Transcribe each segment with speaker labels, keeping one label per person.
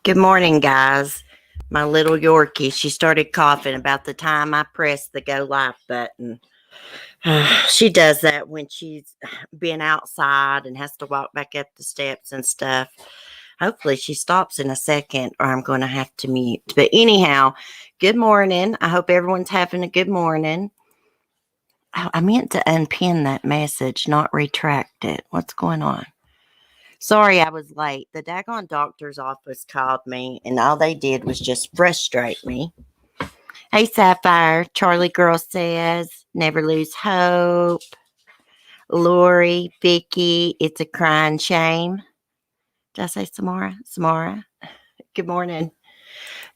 Speaker 1: Good morning, guys. My little Yorkie, she started coughing about the time I pressed the go live button. She does that when she's been outside and has to walk back up the steps and stuff. Hopefully she stops in a second or I'm going to have to mute. But anyhow, good morning. I hope everyone's having a good morning. Oh, I meant to unpin that message, not retract it. What's going on? Sorry I was late. The daggone doctor's office called me, and all they did was just frustrate me. Hey, Sapphire. Charlie Girl says, never lose hope. Lori, Vicky, it's a crying shame. Did I say Samara? Samara? Good morning.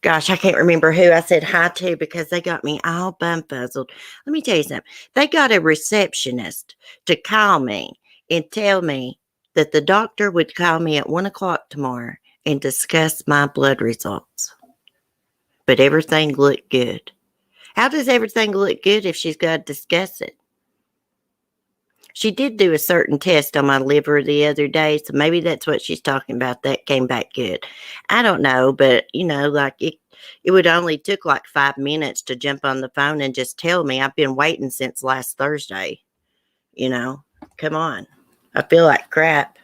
Speaker 1: Gosh, I can't remember who I said hi to because they got me all bumfuzzled. Let me tell you something. They got a receptionist to call me and tell me that the doctor would call me at 1 o'clock tomorrow and discuss my blood results. But everything looked good. How does everything look good if she's got to discuss it? She did do a certain test on my liver the other day, so maybe that's what she's talking about. That came back good. I don't know, but like it would only took like 5 minutes to jump on the phone and just tell me. I've been waiting since last Thursday. Come on. I feel like crap.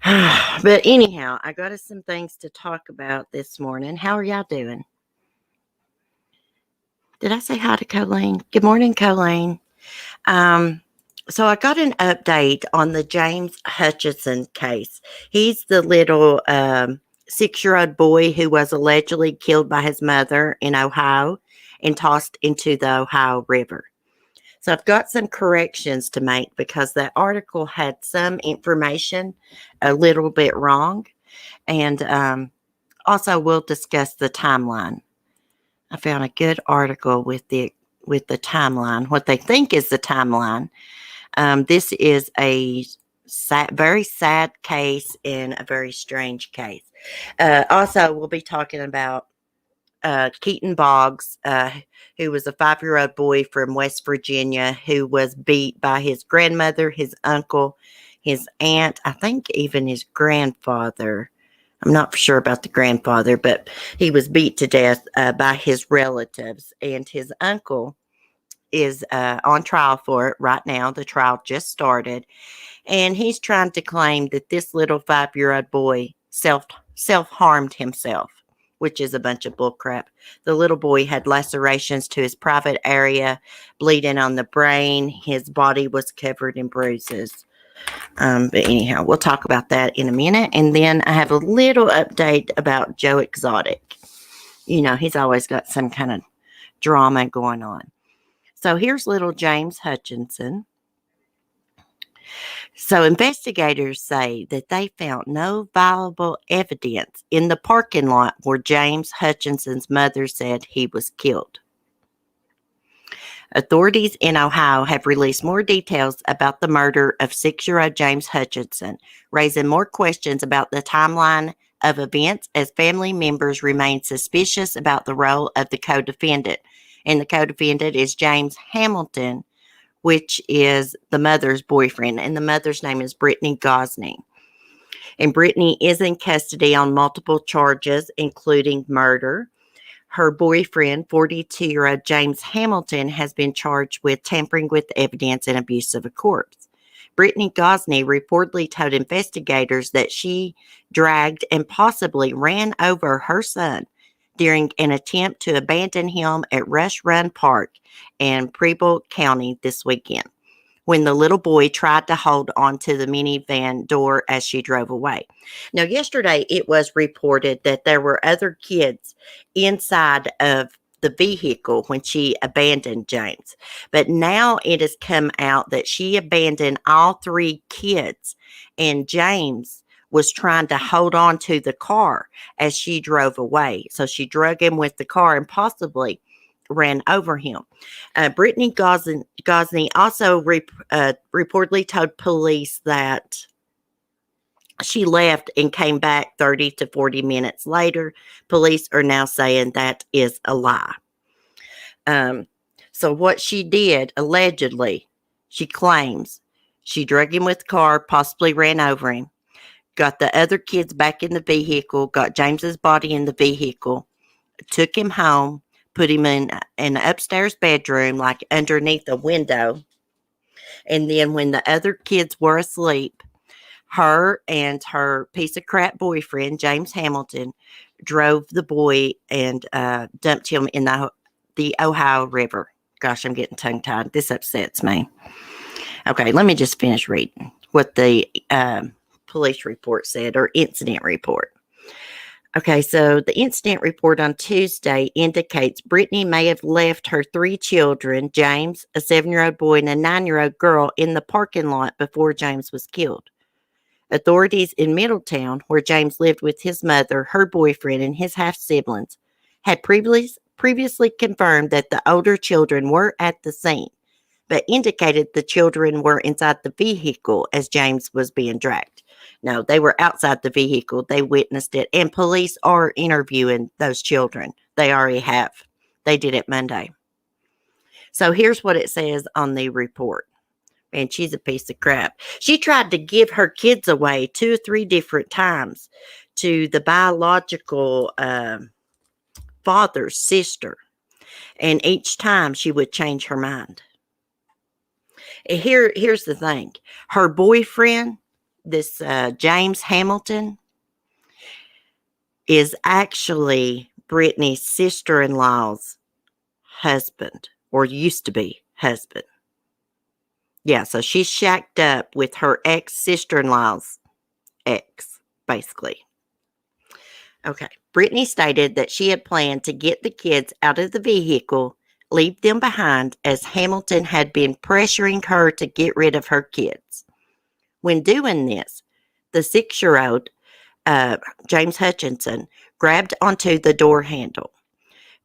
Speaker 1: But anyhow, I got us some things to talk about this morning. How are y'all doing? Did I say hi to Colleen? Good morning, Colleen. So I got an update on the James Hutchinson case. He's the little 6-year-old boy who was allegedly killed by his mother in Ohio and tossed into the Ohio River. So I've got some corrections to make because that article had some information a little bit wrong. And also we'll discuss the timeline. I found a good article with the timeline, what they think is the timeline. This is a very sad case and a very strange case. Also, we'll be talking about Keaton Boggs, who was a 5-year-old boy from West Virginia who was beat by his grandmother, his uncle, his aunt, I think even his grandfather. I'm not sure about the grandfather, but he was beat to death by his relatives. And his uncle is on trial for it right now. The trial just started. And he's trying to claim that this little 5-year-old boy self-harmed himself, which is a bunch of bullcrap. The little boy had lacerations to his private area, bleeding on the brain. His body was covered in bruises. But anyhow, we'll talk about that in a minute. And then I have a little update about Joe Exotic. He's always got some kind of drama going on. So here's little James Hutchinson. So investigators say that they found no viable evidence in the parking lot where James Hutchinson's mother said he was killed. Authorities in Ohio have released more details about the murder of 6-year-old James Hutchinson, raising more questions about the timeline of events as family members remain suspicious about the role of the co-defendant. And the co-defendant is James Hamilton, which is the mother's boyfriend. And the mother's name is Brittany Gosney. And Brittany is in custody on multiple charges, including murder. Her boyfriend, 42-year-old James Hamilton, has been charged with tampering with evidence and abuse of a corpse. Brittany Gosney reportedly told investigators that she dragged and possibly ran over her son during an attempt to abandon him at Rush Run Park in Preble County this weekend, when the little boy tried to hold onto the minivan door as she drove away. Now, yesterday it was reported that there were other kids inside of the vehicle when she abandoned James. But now it has come out that she abandoned all three kids, and James was trying to hold on to the car as she drove away. So she drug him with the car and possibly ran over him. Brittany Gosney also reportedly told police that she left and came back 30 to 40 minutes later. Police are now saying that is a lie. So what she did, allegedly, she claims she drug him with the car, possibly ran over him, got the other kids back in the vehicle, got James's body in the vehicle, took him home, put him in an upstairs bedroom, like underneath a window. And then when the other kids were asleep, her and her piece of crap boyfriend, James Hamilton, drove the boy and dumped him in the Ohio River. Gosh, I'm getting tongue-tied. This upsets me. Okay, let me just finish reading what the police report said, or incident report. Okay, so the incident report on Tuesday indicates Brittany may have left her three children, James, a 7-year-old boy, and a 9-year-old girl, in the parking lot before James was killed. Authorities in Middletown, where James lived with his mother, her boyfriend, and his half-siblings, had previously confirmed that the older children were at the scene, but indicated the children were inside the vehicle as James was being dragged. No, they were outside the vehicle. They witnessed it, and police are interviewing those children. They already have. They did it Monday. So here's what it says on the report. And she's a piece of crap. She tried to give her kids away 2 or 3 different times to the biological father's sister. And each time she would change her mind. Here's the thing. Her boyfriend, this James Hamilton, is actually Brittany's sister-in-law's husband, or used to be husband. Yeah, so she's shacked up with her ex-sister-in-law's ex, basically. Okay. Brittany stated that she had planned to get the kids out of the vehicle, leave them behind, as Hamilton had been pressuring her to get rid of her kids. When doing this, the 6-year-old, James Hutchinson, grabbed onto the door handle.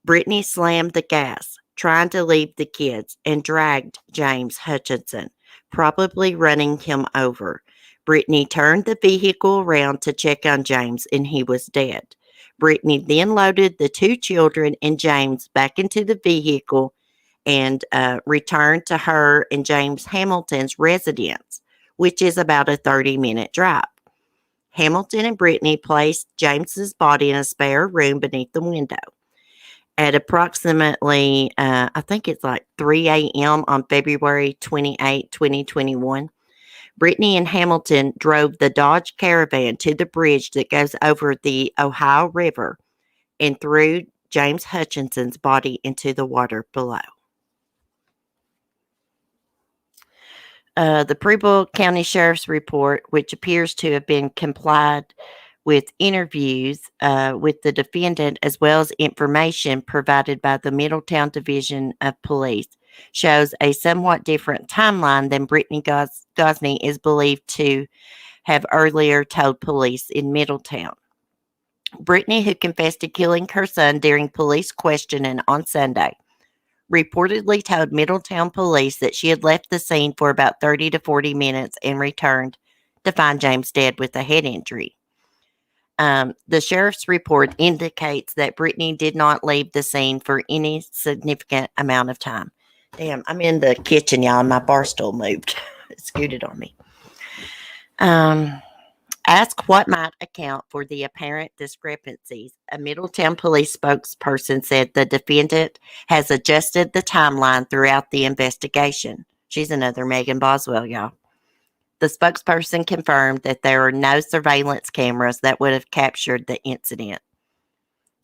Speaker 1: Brittany slammed the gas, trying to leave the kids, and dragged James Hutchinson, probably running him over. Brittany turned the vehicle around to check on James, and he was dead. Brittany then loaded the 2 children and James back into the vehicle and returned to her and James Hamilton's residence, which is about a 30-minute drive. Hamilton and Brittany placed James's body in a spare room beneath the window. At approximately, I think it's like 3 a.m. on February 28, 2021, Brittany and Hamilton drove the Dodge Caravan to the bridge that goes over the Ohio River and threw James Hutchinson's body into the water below. The Preble County Sheriff's report, which appears to have been complied with interviews with the defendant, as well as information provided by the Middletown Division of Police, shows a somewhat different timeline than Brittany Gosney is believed to have earlier told police in Middletown. Brittany, who confessed to killing her son during police questioning on Sunday, reportedly told Middletown police that she had left the scene for about 30 to 40 minutes and returned to find James dead with a head injury. The sheriff's report indicates that Brittany did not leave the scene for any significant amount of time. Damn, I'm in the kitchen, y'all, and my bar stool moved. It scooted on me. Ask what might account for the apparent discrepancies. A Middletown police spokesperson said the defendant has adjusted the timeline throughout the investigation. She's another Megan Boswell, y'all. The spokesperson confirmed that there are no surveillance cameras that would have captured the incident.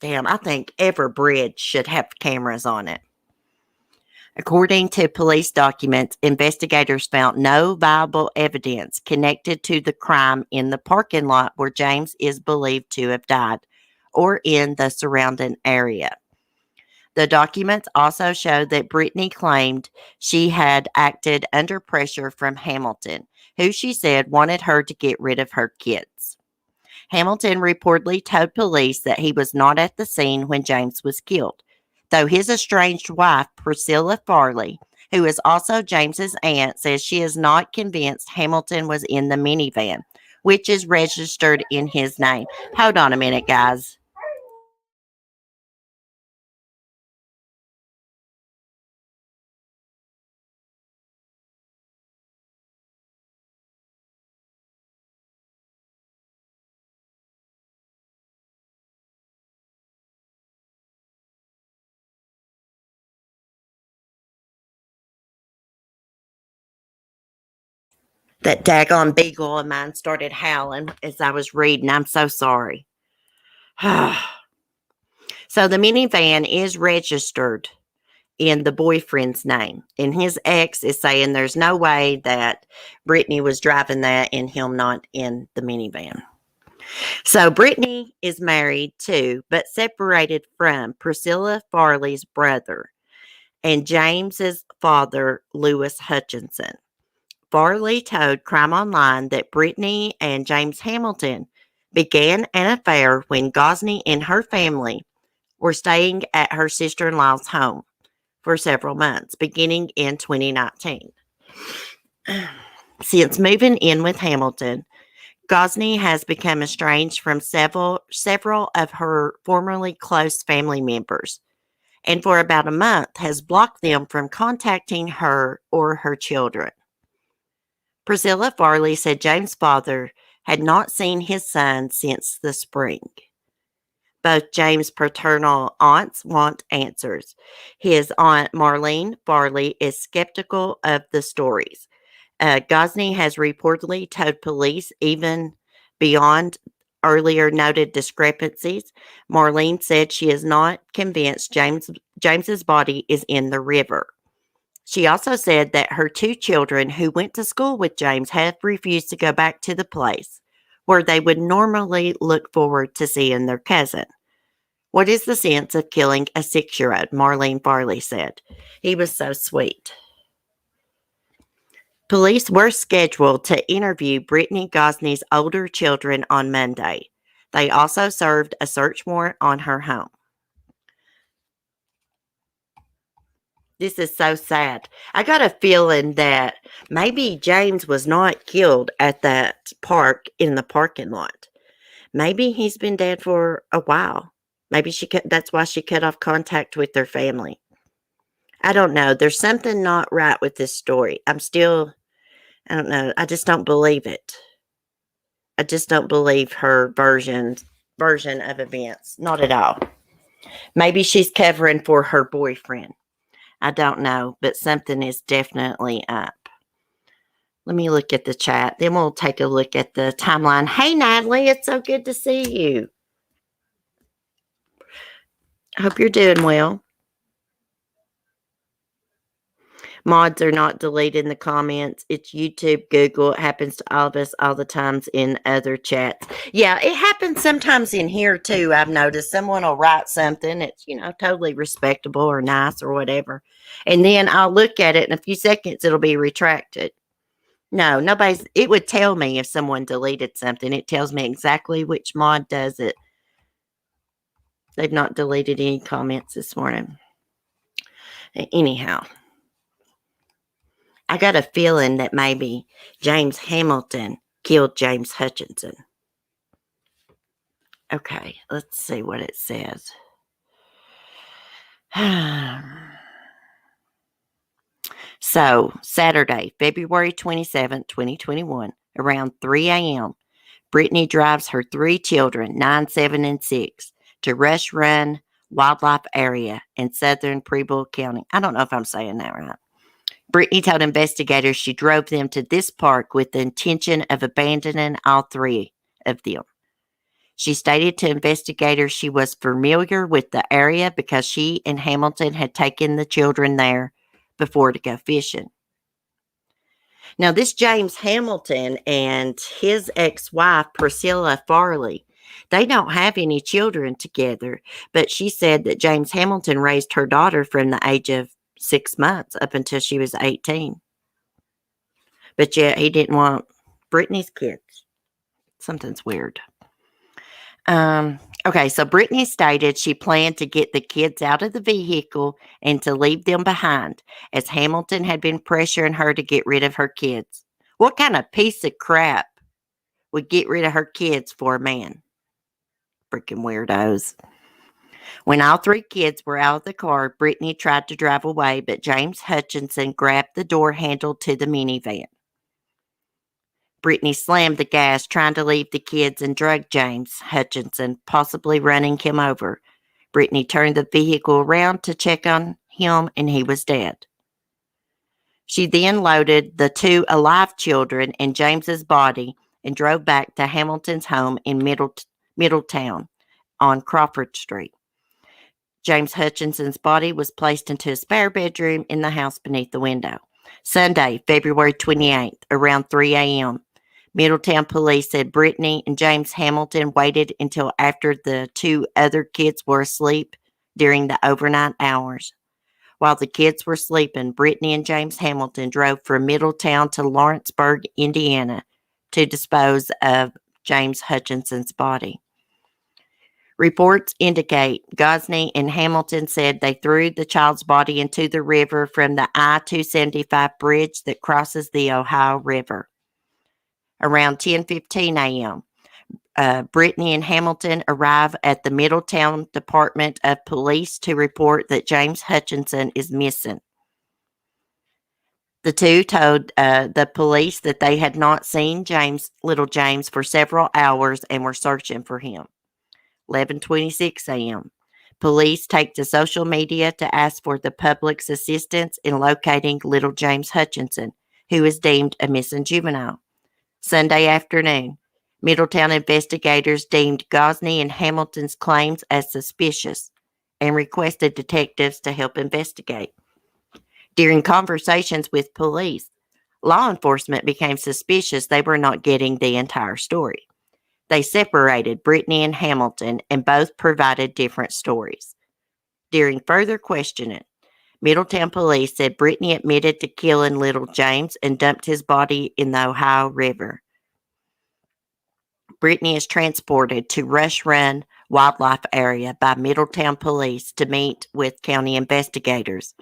Speaker 1: Damn, I think every bridge should have cameras on it. According to police documents, investigators found no viable evidence connected to the crime in the parking lot where James is believed to have died or in the surrounding area. The documents also showed that Brittany claimed she had acted under pressure from Hamilton, who she said wanted her to get rid of her kids. Hamilton reportedly told police that he was not at the scene when James was killed, though his estranged wife, Priscilla Farley, who is also James's aunt, says she is not convinced Hamilton was in the minivan, which is registered in his name. Hold on a minute, guys. That daggone beagle of mine started howling as I was reading. I'm so sorry. So the minivan is registered in the boyfriend's name, and his ex is saying there's no way that Brittany was driving that and him not in the minivan. So Brittany is married to, but separated from, Priscilla Farley's brother and James's father, Lewis Hutchinson. Farley told Crime Online that Brittany and James Hamilton began an affair when Gosney and her family were staying at her sister-in-law's home for several months, beginning in 2019. Since moving in with Hamilton, Gosney has become estranged from several of her formerly close family members, and for about a month has blocked them from contacting her or her children. Priscilla Farley said James' father had not seen his son since the spring. Both James' paternal aunts want answers. His aunt, Marlene Farley, is skeptical of the stories. Gosney has reportedly told police even beyond earlier noted discrepancies. Marlene said she is not convinced James's body is in the river. She also said that her two children who went to school with James have refused to go back to the place where they would normally look forward to seeing their cousin. What is the sense of killing a 6-year-old? Marlene Farley said. He was so sweet. Police were scheduled to interview Brittany Gosney's older children on Monday. They also served a search warrant on her home. This is so sad. I got a feeling that maybe James was not killed at that park in the parking lot. Maybe he's been dead for a while. Maybe that's why she cut off contact with their family. I don't know. There's something not right with this story. I don't know. I just don't believe it. I just don't believe her version of events. Not at all. Maybe she's covering for her boyfriend. I don't know, but something is definitely up. Let me look at the chat. Then we'll take a look at the timeline. Hey, Natalie, it's so good to see you. I hope you're doing well. Mods are not deleting the comments. It's YouTube, Google. It happens to all of us all the times in other chats. Yeah, it happens sometimes in here too. I've noticed someone will write something that's, totally respectable or nice or whatever. And then I'll look at it in a few seconds, it'll be retracted. No, it would tell me if someone deleted something. It tells me exactly which mod does it. They've not deleted any comments this morning. Anyhow. I got a feeling that maybe James Hamilton killed James Hutchinson. Okay, let's see what it says. So, Saturday, February 27th, 2021, around 3 a.m., Brittany drives her 3 children, 9, 7, and 6, to Rush Run Wildlife Area in southern Preble County. I don't know if I'm saying that right. Brittany told investigators she drove them to this park with the intention of abandoning all three of them. She stated to investigators she was familiar with the area because she and Hamilton had taken the children there before to go fishing. Now, this James Hamilton and his ex-wife, Priscilla Farley, they don't have any children together, but she said that James Hamilton raised her daughter from the age of 6 months up until she was 18. But yet he didn't want Brittany's kids. Something's weird. Okay, so Brittany stated she planned to get the kids out of the vehicle and to leave them behind, as Hamilton had been pressuring her to get rid of her kids. What kind of piece of crap would get rid of her kids for a man? Freaking weirdos. When all three kids were out of the car, Brittany tried to drive away, but James Hutchinson grabbed the door handle to the minivan. Brittany slammed the gas, trying to leave the kids, and drugged James Hutchinson, possibly running him over. Brittany turned the vehicle around to check on him, and he was dead. She then loaded the two alive children in James's body and drove back to Hamilton's home in Middletown on Crawford Street. James Hutchinson's body was placed into a spare bedroom in the house beneath the window. Sunday, February 28th, around 3 a.m., Middletown police said Brittany and James Hamilton waited until after the two other kids were asleep during the overnight hours. While the kids were sleeping, Brittany and James Hamilton drove from Middletown to Lawrenceburg, Indiana, to dispose of James Hutchinson's body. Reports indicate Gosney and Hamilton said they threw the child's body into the river from the I-275 bridge that crosses the Ohio River. Around 10:15 a.m., Brittany and Hamilton arrive at the Middletown Department of Police to report that James Hutchinson is missing. The two told the police that they had not seen little James, for several hours and were searching for him. 11:26 a.m. Police take to social media to ask for the public's assistance in locating little James Hutchinson, who is deemed a missing juvenile. Sunday afternoon, Middletown investigators deemed Gosney and Hamilton's claims as suspicious and requested detectives to help investigate. During conversations with police, law enforcement became suspicious they were not getting the entire story. They separated Brittany and Hamilton, and both provided different stories. During further questioning, Middletown police said Brittany admitted to killing little James and dumped his body in the Ohio River. Brittany is transported to Rush Run Wildlife Area by Middletown police to meet with county investigators.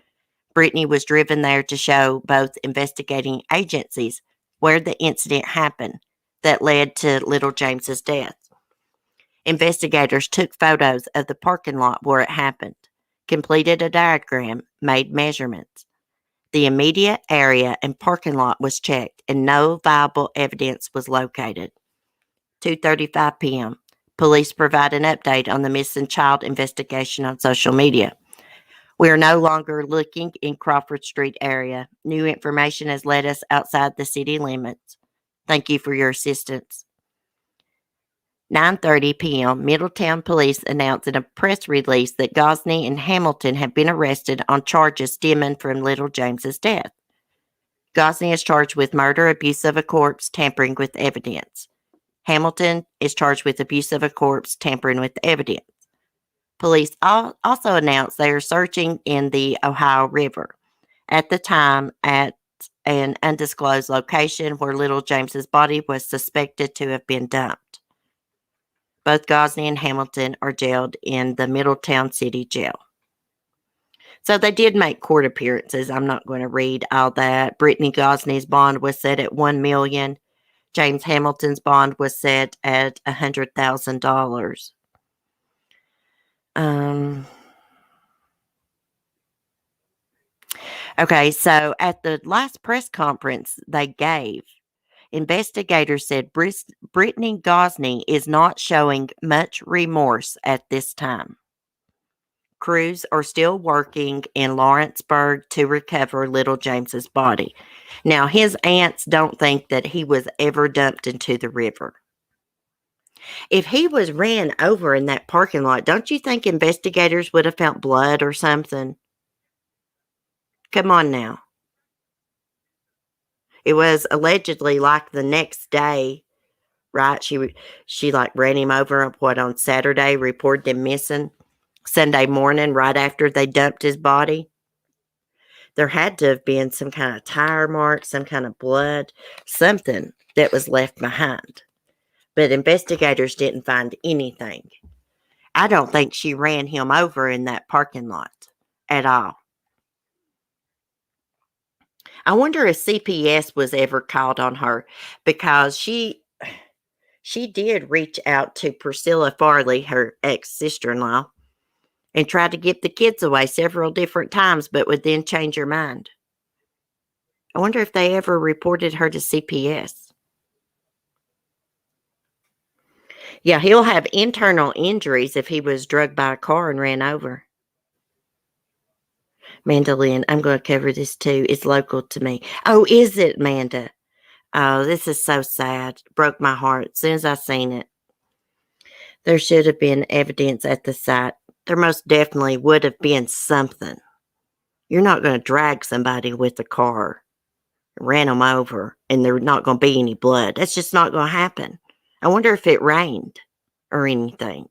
Speaker 1: Brittany was driven there to show both investigating agencies where the incident happened that led to little James's death. Investigators took photos of the parking lot where it happened, completed a diagram, made measurements. The immediate area and parking lot was checked, and no viable evidence was located. 2:35 p.m. Police provide an update on the missing child investigation on social media. We are no longer looking in Crawford Street area. New information has led us outside the city limits. Thank you for your assistance. 9:30 p.m., Middletown police announced in a press release that Gosney and Hamilton have been arrested on charges stemming from little James's death. Gosney is charged with murder, abuse of a corpse, tampering with evidence. Hamilton is charged with abuse of a corpse, tampering with evidence. Police also announced they are searching in the Ohio River. At the time, at an undisclosed location where little James's body was suspected to have been dumped. Both Gosney and Hamilton are jailed in the Middletown City Jail. So they did make court appearances. I'm not going to read all that. Brittany Gosney's bond was set at $1 million. James Hamilton's bond was set at $100,000. Okay, so at the last press conference they gave, investigators said Brittany Gosney is not showing much remorse at this time. crews are still working in Lawrenceburg to recover little James's body. Now, his aunts don't think that he was ever dumped into the river. If he was ran over in that parking lot, don't you think investigators would have found blood or something? Come on now. It was allegedly like the next day, right? She like ran him over on Saturday, reported him missing. Sunday morning, right after they dumped his body. There had to have been some kind of tire mark, some kind of blood, something that was left behind. But investigators didn't find anything. I don't think she ran him over in that parking lot at all. I wonder if CPS was ever called on her, because she did reach out to Priscilla Farley, her ex-sister-in-law, and tried to get the kids away several different times, but would then change her mind. I wonder if they ever reported her to CPS. Yeah, he'll have internal injuries if he was drugged by a car and ran over. Mandolin, I'm going to cover this too. It's local to me. Oh, is it, Manda? Oh, this is so sad. Broke my heart as soon as I seen it. There should have been evidence at the site. There most definitely would have been something. You're not going to drag somebody with a car, ran them over, and there's not going to be any blood. That's just not going to happen. I wonder if it rained or anything.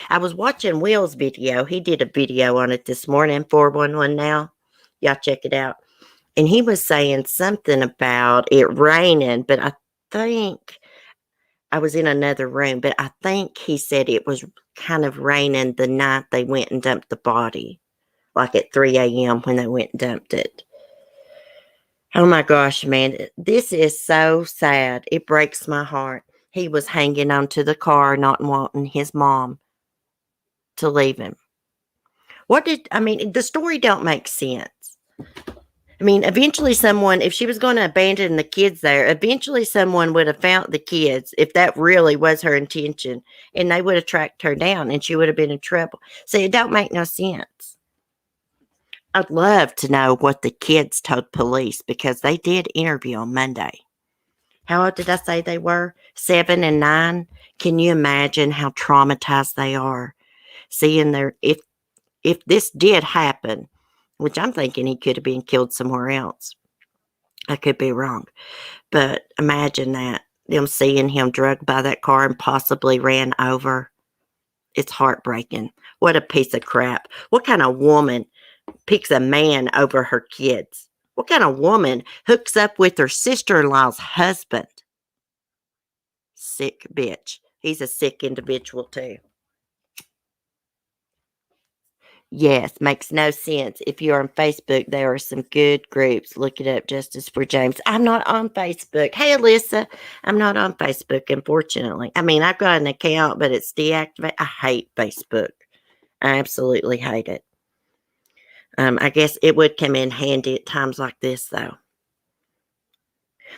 Speaker 1: I was watching Will's video. He did a video on it this morning, 411 now. Y'all check it out. And he was saying something about it raining, but I think I was in another room, but I think he said it was kind of raining the night they went and dumped the body, like at 3 a.m. when they went and dumped it. Oh my gosh, man. This is so sad. It breaks my heart. He was hanging onto the car, not wanting his mom to leave him. The story don't make sense. I mean, eventually someone, if she was going to abandon the kids there, eventually someone would have found the kids, if that really was her intention, and they would have tracked her down and she would have been in trouble. See, it don't make no sense. I'd love to know what the kids told police, because they did interview on Monday. How old did I say they were? 7 and 9. Can you imagine how traumatized they are? Seeing if this did happen, which I'm thinking he could have been killed somewhere else. I could be wrong. But imagine that. Them seeing him drugged by that car and possibly ran over. It's heartbreaking. What a piece of crap. What kind of woman picks a man over her kids? What kind of woman hooks up with her sister-in-law's husband? Sick bitch. He's a sick individual too. Yes, makes no sense. If you're on Facebook, there are some good groups. Look it up, Justice for James. I'm not on Facebook. Hey, Alyssa, I'm not on Facebook, unfortunately. I mean, I've got an account, but it's deactivated. I hate Facebook. I absolutely hate it. I guess it would come in handy at times like this, though.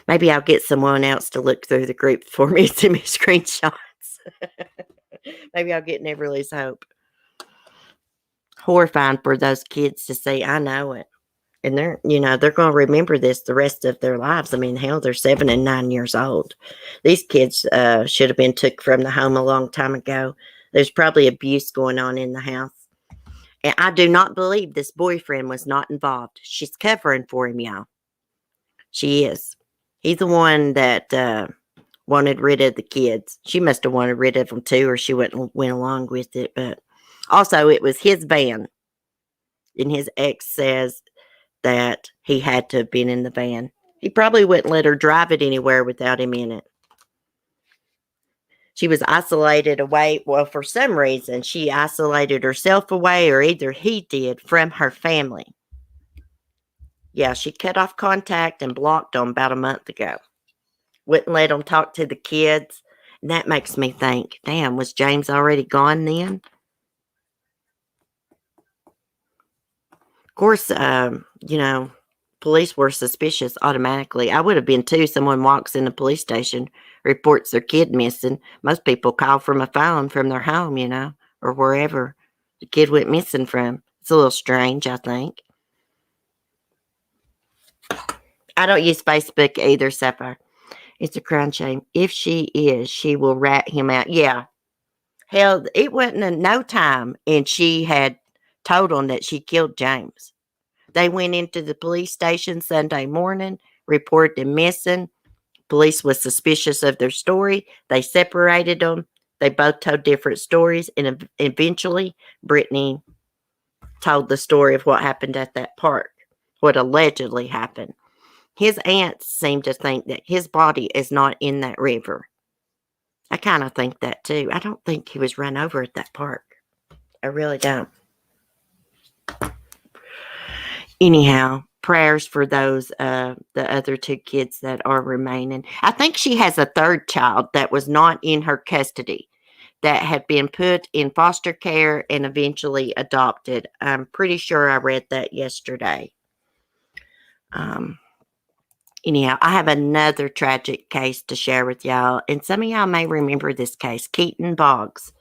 Speaker 1: Maybe I'll get someone else to look through the group for me and send me screenshots. Maybe I'll get Neverly's Hope. Horrifying for those kids to see. I know it. And they're going to remember this the rest of their lives. I mean, hell, they're 7 and 9 years old. These kids should have been took from the home a long time ago. There's probably abuse going on in the house. And I do not believe this boyfriend was not involved. She's covering for him, y'all. She is. He's the one that wanted rid of the kids. She must have wanted rid of them too, or she went along with it. But also, it was his van. And his ex says that he had to have been in the van. He probably wouldn't let her drive it anywhere without him in it. She was isolated away. Well, for some reason, she isolated herself away, or either he did, from her family. Yeah, she cut off contact and blocked them about a month ago. Wouldn't let them talk to the kids. And that makes me think, damn, was James already gone then? Of course, police were suspicious automatically. I would have been too. Someone walks in the police station, reports their kid missing. Most people call from a phone from their home, or wherever. the kid went missing from. It's a little strange, I think. I don't use Facebook either, Sapphire. It's a crown shame. If she is, she will rat him out. Yeah. Hell, it wasn't in no time, and she had told him that she killed James. They went into the police station Sunday morning, reported him missing. Police was suspicious of their story. They separated them. They both told different stories, and eventually, Brittany told the story of what happened at that park, what allegedly happened. His aunts seem to think that his body is not in that river. I kind of think that too. I don't think he was run over at that park. I really don't. Anyhow, prayers for those, the other two kids that are remaining. I think she has a third child that was not in her custody that had been put in foster care and eventually adopted. I'm pretty sure I read that yesterday. Anyhow, I have another tragic case to share with y'all, and some of y'all may remember this case. Keaton Boggs.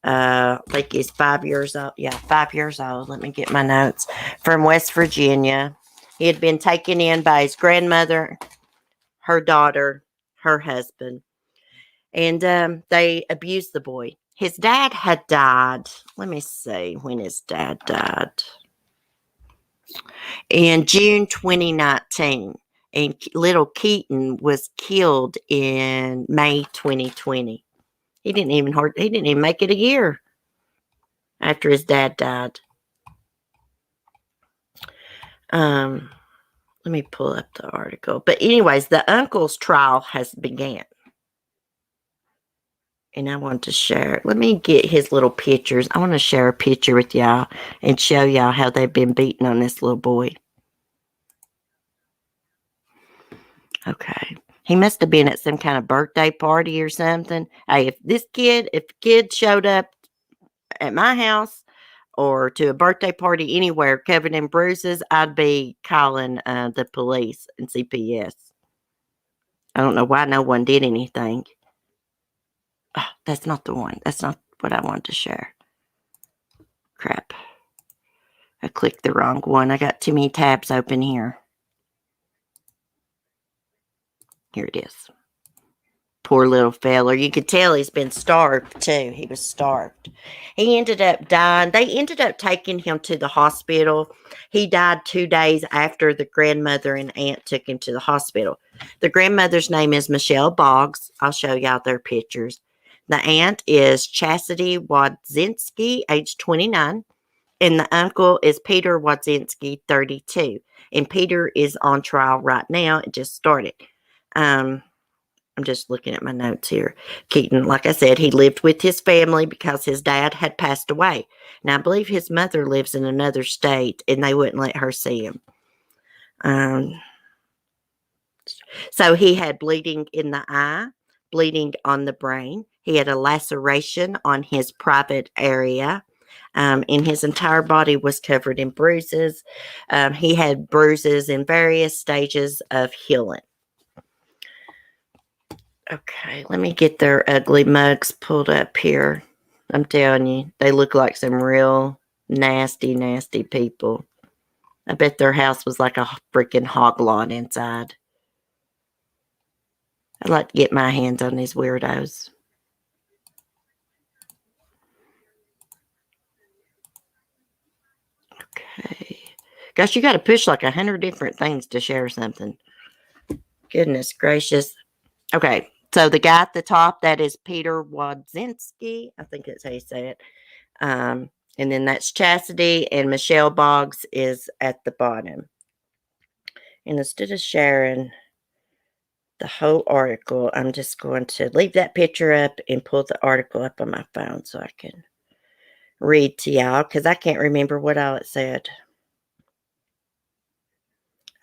Speaker 1: I think he's 5 years old. Yeah, 5 years old. Let me get my notes. From West Virginia. He had been taken in by his grandmother, her daughter, her husband, and they abused the boy. His dad had died. Let me see when his dad died. In June 2019. And little Keaton was killed in May 2020. He didn't even make it a year after his dad died. Let me pull up the article. But anyways, the uncle's trial has began. And I want to share. Let me get his little pictures. I want to share a picture with y'all and show y'all how they've been beating on this little boy. Okay. He must have been at some kind of birthday party or something. Hey, if kid showed up at my house or to a birthday party anywhere covered in bruises, I'd be calling the police and CPS. I don't know why no one did anything. Oh, that's not the one. That's not what I wanted to share. Crap. I clicked the wrong one. I got too many tabs open here. Here it is. Poor little feller. You could tell he's been starved too. He was starved. He ended up dying. They ended up taking him to the hospital. He died 2 days after the grandmother and aunt took him to the hospital. The grandmother's name is Michelle Boggs. I'll show y'all their pictures. The aunt is Chastity Wadzinski, age 29. And the uncle is Peter Wadzinski, 32. And Peter is on trial right now. It just started. I'm just looking at my notes here. Keaton, like I said, he lived with his family because his dad had passed away. Now, I believe his mother lives in another state, and they wouldn't let her see him. So he had bleeding in the eye, bleeding on the brain. He had a laceration on his private area. And his entire body was covered in bruises. He had bruises in various stages of healing. Okay, let me get their ugly mugs pulled up here. I'm telling you, they look like some real nasty, nasty people. I bet their house was like a freaking hog lot inside. I'd like to get my hands on these weirdos. Okay. Gosh, you got to push like 100 different things to share something. Goodness gracious. Okay, so the guy at the top, that is Peter Wadzinski. I think that's how you say it. And then that's Chastity, and Michelle Boggs is at the bottom. And instead of sharing the whole article, I'm just going to leave that picture up and pull the article up on my phone so I can read to y'all, because I can't remember what all it said.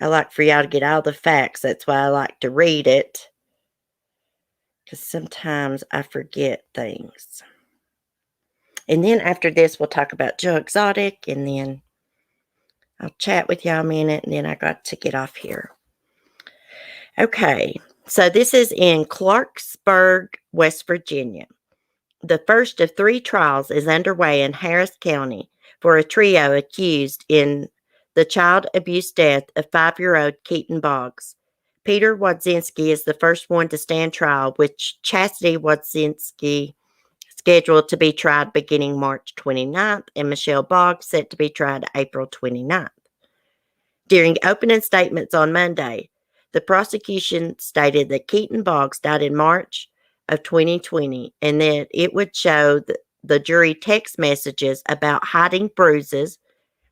Speaker 1: I like for y'all to get all the facts. That's why I like to read it, because sometimes I forget things. And then after this, we'll talk about Joe Exotic, and then I'll chat with y'all a minute, and then I got to get off here. Okay, so this is in Clarksburg, West Virginia. The first of 3 trials is underway in Harris County for a trio accused in the child abuse death of 5-year-old Keaton Boggs. Peter Wodzinski is the first one to stand trial, with Chastity Wodzinski scheduled to be tried beginning March 29th and Michelle Boggs set to be tried April 29th. During opening statements on Monday, the prosecution stated that Keaton Boggs died in March of 2020 and that it would show the jury text messages about hiding bruises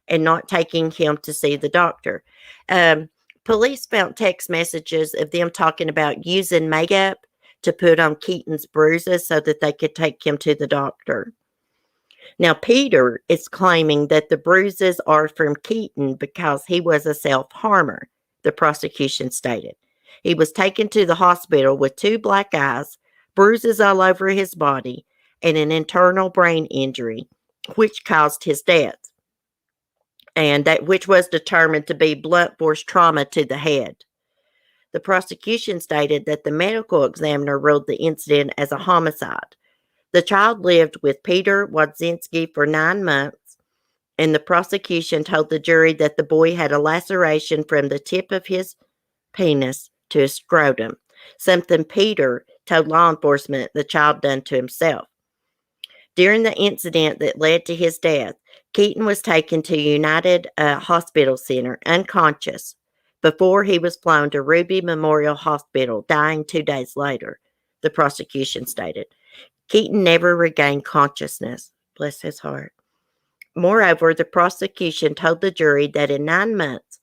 Speaker 1: and not taking him to see the doctor. Um, Police found text messages of them talking about using makeup to put on Keaton's bruises so that they could take him to the doctor. Now, Peter is claiming that the bruises are from Keaton because he was a self-harmer, the prosecution stated. He was taken to the hospital with 2 black eyes, bruises all over his body, and an internal brain injury, which caused his death, and that which was determined to be blunt force trauma to the head. The prosecution stated that the medical examiner ruled the incident as a homicide. The child lived with Peter Wodzinski for 9 months, and the prosecution told the jury that the boy had a laceration from the tip of his penis to his scrotum, something Peter told law enforcement the child done to himself. During the incident that led to his death, Keaton was taken to United Hospital Center unconscious before he was flown to Ruby Memorial Hospital, dying 2 days later, the prosecution stated. Keaton never regained consciousness. Bless his heart. Moreover, the prosecution told the jury that in 9 months,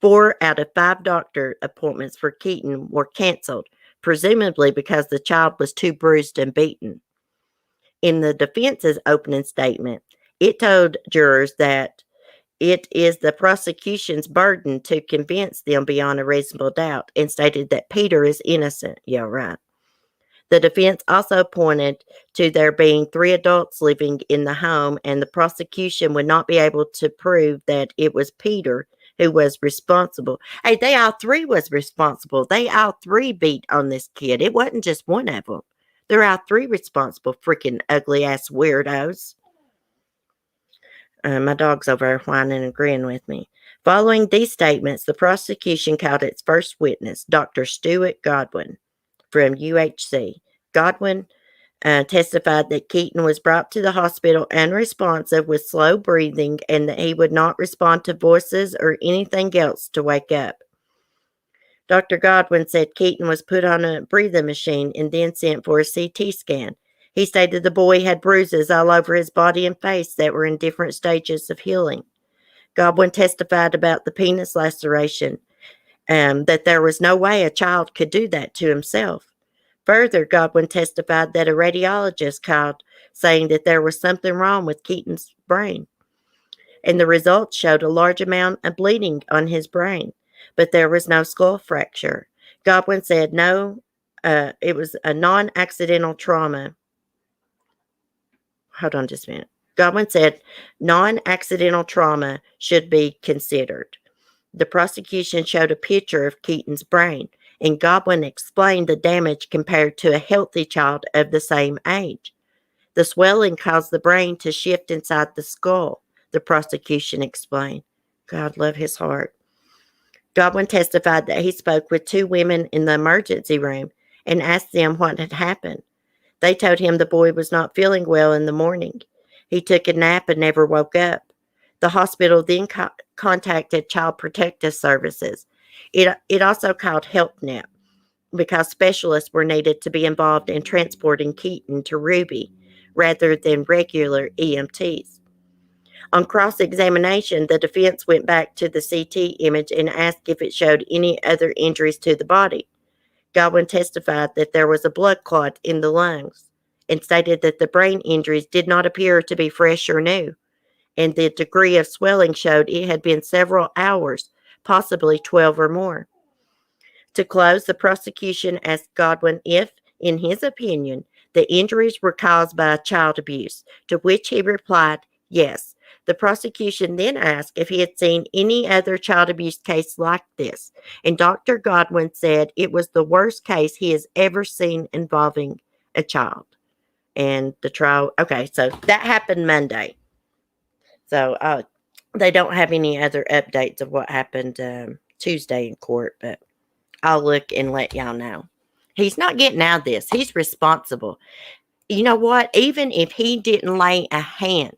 Speaker 1: 4 out of 5 doctor appointments for Keaton were canceled, presumably because the child was too bruised and beaten. In the defense's opening statement, it told jurors that it is the prosecution's burden to convince them beyond a reasonable doubt and stated that Peter is innocent. Yeah, right. The defense also pointed to there being 3 adults living in the home, and the prosecution would not be able to prove that it was Peter who was responsible. Hey, they all 3 was responsible. They all 3 beat on this kid. It wasn't just one of them. They're all 3 responsible, freaking ugly-ass weirdos. My dog's over there whining and agreeing with me. Following these statements, the prosecution called its first witness, Dr. Stuart Godwin, from UHC. Godwin testified that Keaton was brought to the hospital unresponsive with slow breathing and that he would not respond to voices or anything else to wake up. Dr. Godwin said Keaton was put on a breathing machine and then sent for a CT scan. He stated the boy had bruises all over his body and face that were in different stages of healing. Godwin testified about the penis laceration, that there was no way a child could do that to himself. Further, Godwin testified that a radiologist called saying that there was something wrong with Keaton's brain, and the results showed a large amount of bleeding on his brain, but there was no skull fracture. Godwin said it was a non-accidental trauma. Hold on just a minute. Godwin said non-accidental trauma should be considered. The prosecution showed a picture of Keaton's brain, and Godwin explained the damage compared to a healthy child of the same age. The swelling caused the brain to shift inside the skull, the prosecution explained. God love his heart. Godwin testified that he spoke with 2 women in the emergency room and asked them what had happened. They told him the boy was not feeling well in the morning. He took a nap and never woke up. The hospital then contacted Child Protective Services. It also called HelpNet because specialists were needed to be involved in transporting Keaton to Ruby rather than regular EMTs. On cross-examination, the defense went back to the CT image and asked if it showed any other injuries to the body. Godwin testified that there was a blood clot in the lungs and stated that the brain injuries did not appear to be fresh or new, and the degree of swelling showed it had been several hours, possibly 12 or more. To close, the prosecution asked Godwin if, in his opinion, the injuries were caused by child abuse, to which he replied, yes. The prosecution then asked if he had seen any other child abuse case like this, and Dr. Godwin said it was the worst case he has ever seen involving a child. and the trial. Okay, so that happened Monday. So they don't have any other updates of what happened Tuesday in court, but I'll look and let y'all know. He's not getting out of this. He's responsible. You know what? Even if he didn't lay a hand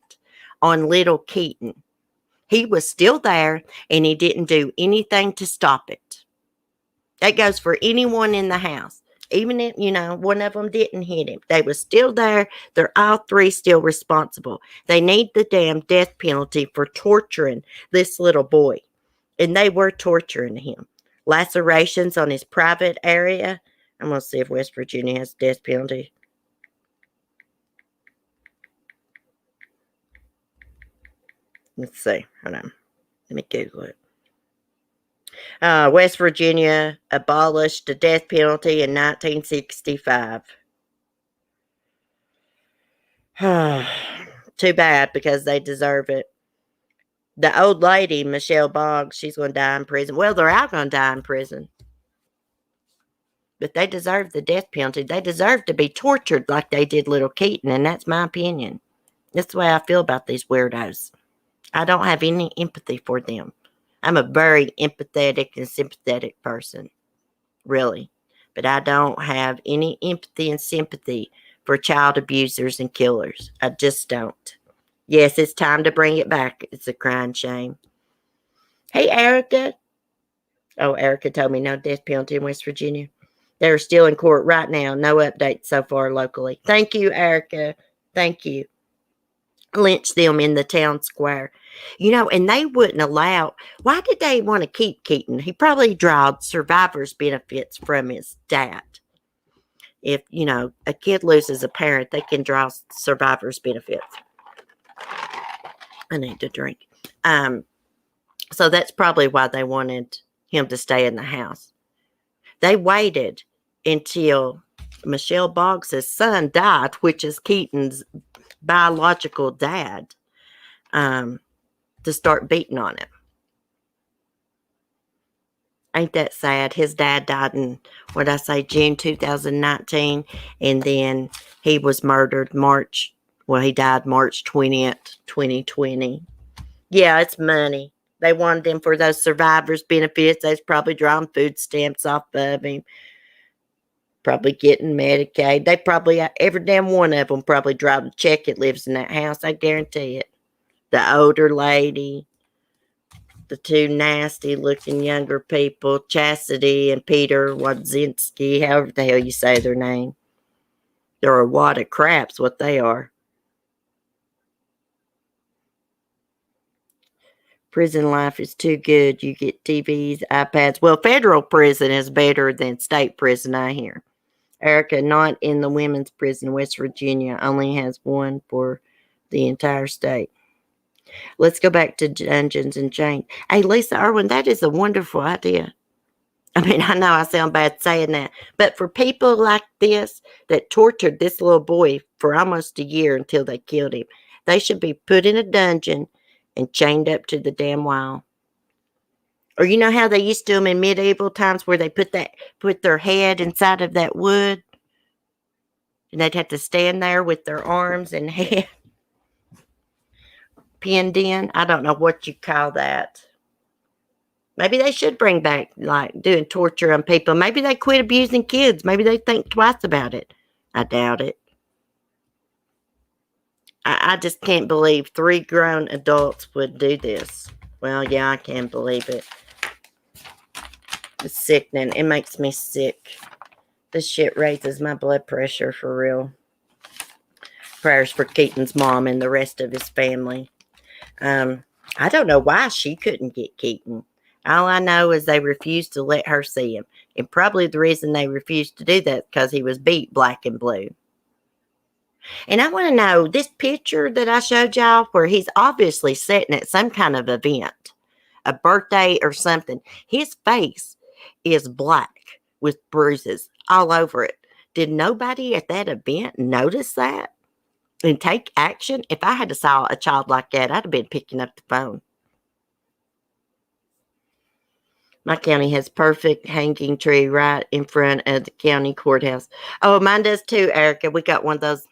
Speaker 1: on little Keaton, he was still there and he didn't do anything to stop it. That goes for anyone in the house. Even if, one of them didn't hit him. They were still there. They're all three still responsible. They need the damn death penalty for torturing this little boy. And they were torturing him. Lacerations on his private area. I'm going to see if West Virginia has death penalty. Let's see. Hold on. Let me Google it. West Virginia abolished the death penalty in 1965. Too bad, because they deserve it. The old lady, Michelle Boggs, she's going to die in prison. Well, they're all going to die in prison. But they deserve the death penalty. They deserve to be tortured like they did little Keaton, and that's my opinion. That's the way I feel about these weirdos. I don't have any empathy for them. I'm a very empathetic and sympathetic person, really. But I don't have any empathy and sympathy for child abusers and killers. I just don't. Yes, it's time to bring it back. It's a crying shame. Hey, Erica. Oh, Erica told me no death penalty in West Virginia. They're still in court right now. No updates so far locally. Thank you, Erica. Thank you. Lynch them in the town square. And they wouldn't allow. Why did they want to keep Keaton? He probably drawed survivor's benefits from his dad. If, a kid loses a parent, they can draw survivor's benefits. I need to drink. So that's probably why they wanted him to stay in the house. They waited until Michelle Boggs' son died, which is Keaton's biological dad, to start beating on him. Ain't that sad? His dad died in, June 2019, and then he was murdered he died March 20th, 2020. Yeah, it's money. They wanted him for those survivors' benefits. They was probably drawing food stamps off of him. Probably getting Medicaid. They probably, every damn one of them probably drive a check that lives in that house. I guarantee it. The older lady, the two nasty looking younger people, Chastity and Peter Wadzinski, however the hell you say their name. They're a wad of craps, what they are. Prison life is too good. You get TVs, iPads. Well, federal prison is better than state prison, I hear. Erica, not in the women's prison. West Virginia only has one for the entire state. Let's go back to Dungeons and Jane. Hey, Lisa Irwin, that is a wonderful idea. I mean, I know I sound bad saying that, but for people like this that tortured this little boy for almost a year until they killed him, they should be put in a dungeon and chained up to the damn wall. Or you know how they used to do them in medieval times where they put their head inside of that wood? And they'd have to stand there with their arms and head pinned in. I don't know what you call that. Maybe they should bring back, like, doing torture on people. Maybe they quit abusing kids. Maybe they think twice about it. I doubt it. I just can't believe 3 grown adults would do this. Well, yeah, I can believe it. It's sickening. It makes me sick. This shit raises my blood pressure for real. Prayers for Keaton's mom and the rest of his family. I don't know why she couldn't get Keaton. All I know is they refused to let her see him. And probably the reason they refused to do that is because he was beat black and blue. And I want to know, this picture that I showed y'all where he's obviously sitting at some kind of event, a birthday or something, his face is black with bruises all over it. Did nobody at that event notice that and take action? If I had saw a child like that, I'd have been picking up the phone. My county has perfect hanging tree right in front of the county courthouse. Oh, mine does too, Erica. We got one of those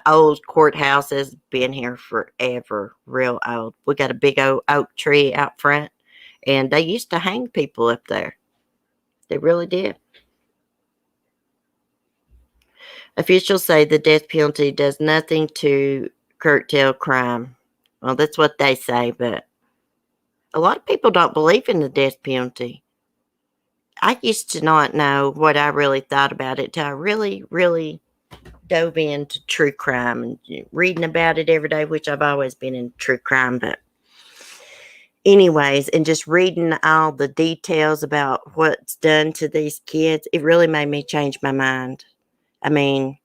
Speaker 1: old courthouses, been here forever, real old. We got a big old oak tree out front, and they used to hang people up there. They really did. Officials say the death penalty does nothing to curtail crime. Well, that's what they say, but a lot of people don't believe in the death penalty. I used to not know what I really thought about it till I really, really dove into true crime and reading about it every day, which I've always been in true crime, but anyways, and just reading all the details about what's done to these kids, it really made me change my mind. I mean,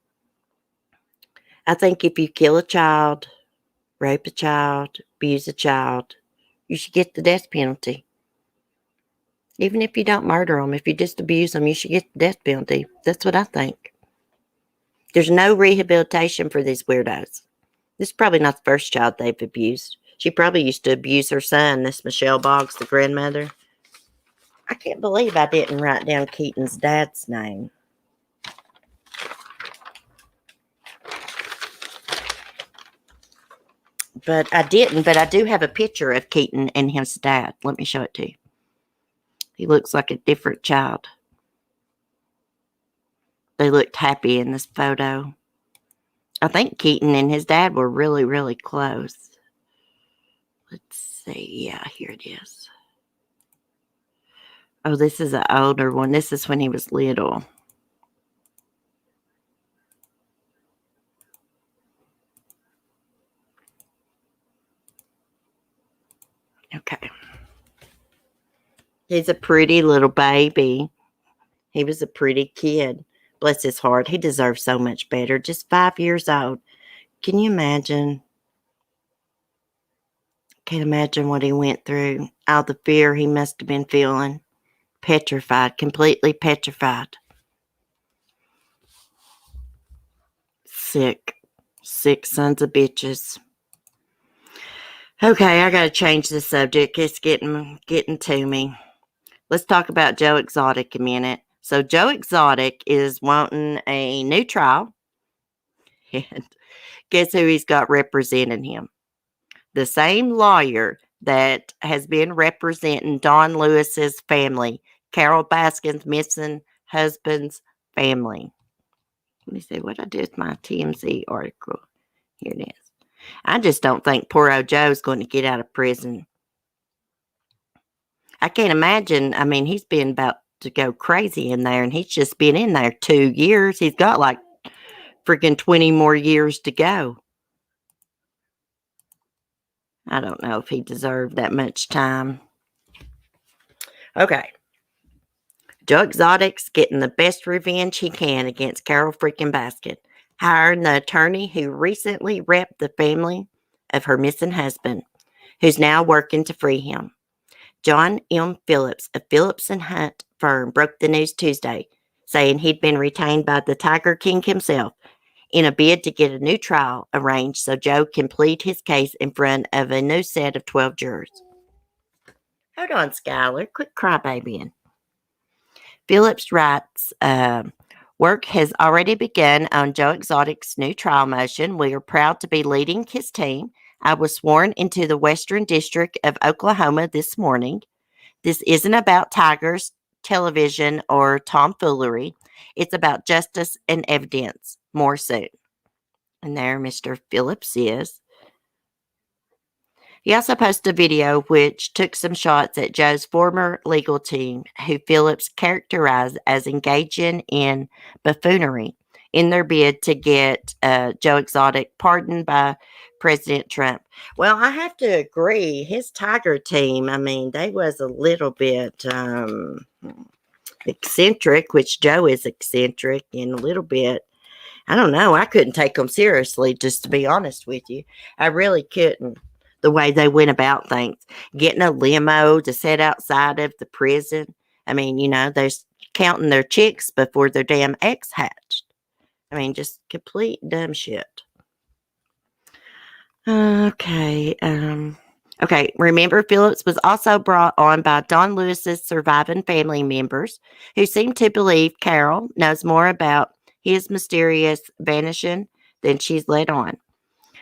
Speaker 1: I think if you kill a child, rape a child, abuse a child, you should get the death penalty. Even if you don't murder them, if you just abuse them, you should get the death penalty. That's what I think. There's no rehabilitation for these weirdos. This is probably not the first child they've abused. She probably used to abuse her son, this Michelle Boggs, the grandmother. I can't believe I didn't write down Keaton's dad's name. But I didn't, but I do have a picture of Keaton and his dad. Let me show it to you. He looks like a different child. They looked happy in this photo. I think Keaton and his dad were really, really close. Let's see. Yeah, here it is. Oh, this is an older one. This is when he was little. Okay. He's a pretty little baby. He was a pretty kid. Bless his heart. He deserves so much better. Just 5 years old. Can you imagine? Can't imagine what he went through. All the fear he must have been feeling. Petrified. Completely petrified. Sick. Sick sons of bitches. Okay, I gotta change the subject. It's getting to me. Let's talk about Joe Exotic a minute. So Joe Exotic is wanting a new trial. And guess who he's got representing him? The same lawyer that has been representing Don Lewis's family, Carol Baskin's missing husband's family. Let me see what I did with my TMZ article. Here it is. I just don't think poor old Joe's going to get out of prison. I can't imagine. I mean, he's been about to go crazy in there, and he's just been in there 2 years. He's got like freaking 20 more years to go. I don't know if he deserved that much time. Okay. Joe Exotic's getting the best revenge he can against Carol freaking Baskin, hiring the attorney who recently repped the family of her missing husband, who's now working to free him. John M. Phillips of Phillips and Hunt firm broke the news Tuesday, saying he'd been retained by the Tiger King himself in a bid to get a new trial arranged so Joe can plead his case in front of a new set of 12 jurors. Hold on, Skylar. Quit crybabying. Phillips writes, work has already begun on Joe Exotic's new trial motion. We are proud to be leading his team. I was sworn into the Western District of Oklahoma this morning. This isn't about Tigers, television, or tomfoolery. It's about justice and evidence. More soon. And there Mr. Phillips is. He also posted a video which took some shots at Joe's former legal team, who Phillips characterized as engaging in buffoonery in their bid to get Joe Exotic pardoned by President Trump. Well, I have to agree. His Tiger team, I mean, they was a little bit eccentric, which Joe is eccentric, and a little bit, I don't know. I couldn't take them seriously, just to be honest with you. I really couldn't. The way they went about things, getting a limo to sit outside of the prison. I mean, you know, they're counting their chicks before their damn eggs hatched. I mean, just complete dumb shit. Okay. Remember, Phillips was also brought on by Don Lewis's surviving family members who seem to believe Carol knows more about his mysterious vanishing than she's let on.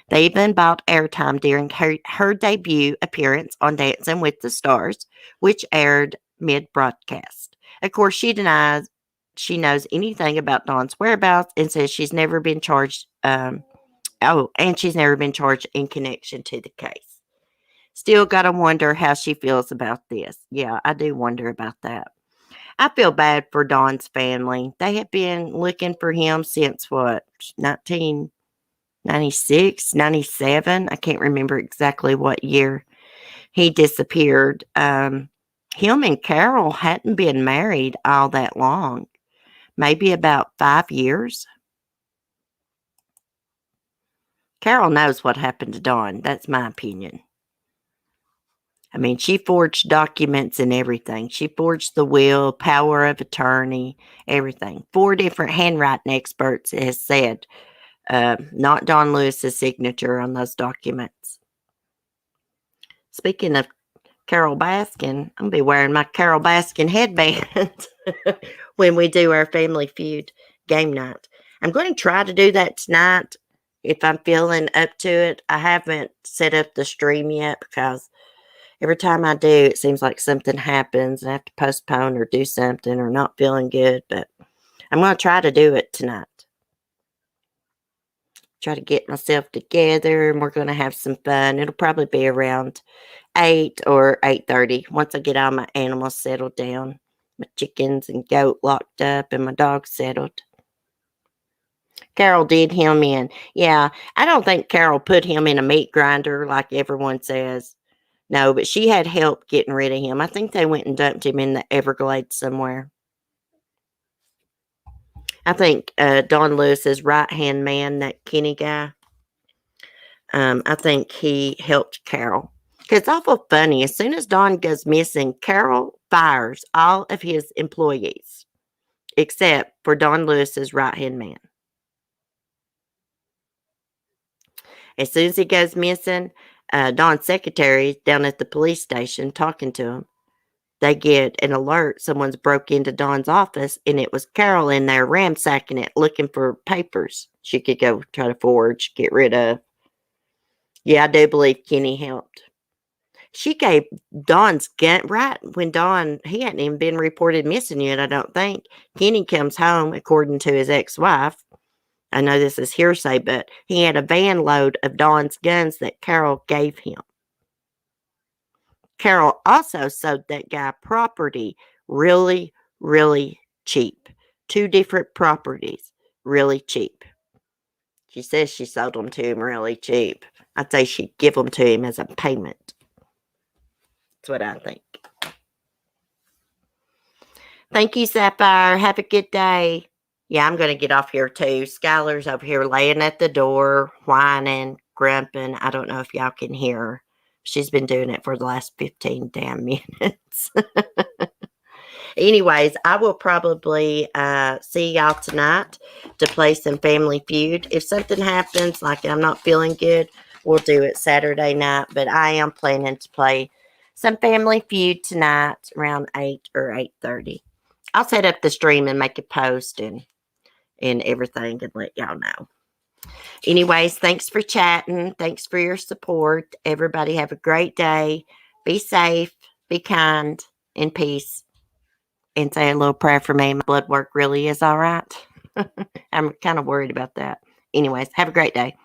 Speaker 1: They even bought airtime during her debut appearance on Dancing with the Stars, which aired mid broadcast. Of course, she denies she knows anything about Dawn's whereabouts and says she's never been charged. And she's never been charged in connection to the case. Still got to wonder how she feels about this. Yeah, I do wonder about that. I feel bad for Dawn's family. They have been looking for him since what, 1996, 97? I can't remember exactly what year he disappeared. Him and Carol hadn't been married all that long, maybe about 5 years. Carol knows what happened to Dawn. That's my opinion. I mean, she forged documents and everything. She forged the will, power of attorney, everything. 4 different handwriting experts has said, not Don Lewis's signature on those documents. Speaking of Carol Baskin, I'm going to be wearing my Carol Baskin headband when we do our Family Feud game night. I'm going to try to do that tonight if I'm feeling up to it. I haven't set up the stream yet because every time I do, it seems like something happens and I have to postpone or do something or not feeling good. But I'm going to try to do it tonight. Try to get myself together and we're going to have some fun. It'll probably be around 8 or 8:30 once I get all my animals settled down. My chickens and goat locked up and my dog settled. Carol did him in. Yeah, I don't think Carol put him in a meat grinder like everyone says. No, but she had help getting rid of him. I think they went and dumped him in the Everglades somewhere. I think Don Lewis's right-hand man, that Kenny guy, I think he helped Carol. Because it's awful funny. As soon as Don goes missing, Carol fires all of his employees, except for Don Lewis's right-hand man. As soon as he goes missing, Don's secretary down at the police station talking to him. They get an alert someone's broke into Dawn's office, and it was Carol in there ransacking it, looking for papers she could go try to forge, get rid of. Yeah, I do believe Kenny helped. She gave Dawn's gun right when he hadn't even been reported missing yet, I don't think. Kenny comes home, according to his ex-wife. I know this is hearsay, but he had a van load of Dawn's guns that Carol gave him. Carol also sold that guy property really, really cheap. 2 different properties, really cheap. She says she sold them to him really cheap. I'd say she'd give them to him as a payment. That's what I think. Thank you, Sapphire. Have a good day. Yeah, I'm going to get off here too. Skylar's over here laying at the door, whining, grumping. I don't know if y'all can hear her. She's been doing it for the last 15 damn minutes. Anyways, I will probably see y'all tonight to play some Family Feud. If something happens, like I'm not feeling good, we'll do it Saturday night. But I am planning to play some Family Feud tonight around 8 or 8:30. I'll set up the stream and make a post and everything and let y'all know. Anyways, thanks for chatting. Thanks for your support. Everybody have a great day. Be safe, be kind, and peace. And say a little prayer for me. My blood work really is all right. I'm kind of worried about that. Anyways, have a great day.